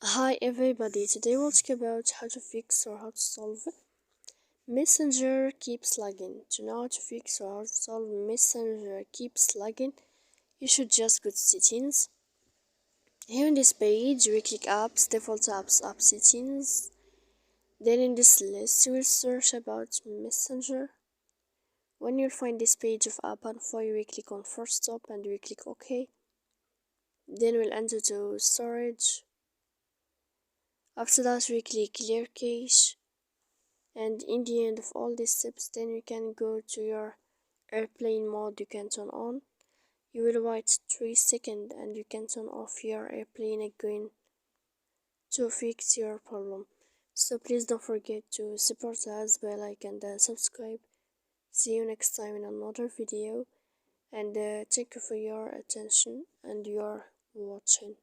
Hi everybody, today we'll talk about how to fix or how to solve Messenger keeps lagging. To know how to fix or how to solve Messenger keeps lagging, you should just go to settings. Here in this page, we click apps, default apps, app settings. Then in this list, you will search about Messenger. When you'll find this page of app info, you will click on first stop and we click OK. Then we'll enter to storage. After that, we click clear cache. And in the end of all these steps, then you can go to your airplane mode. You can turn on. You will wait 3 seconds and you can turn off your airplane again to fix your problem. So please don't forget to support us by like and subscribe. See you next time in another video, and thank you for your attention and your watching.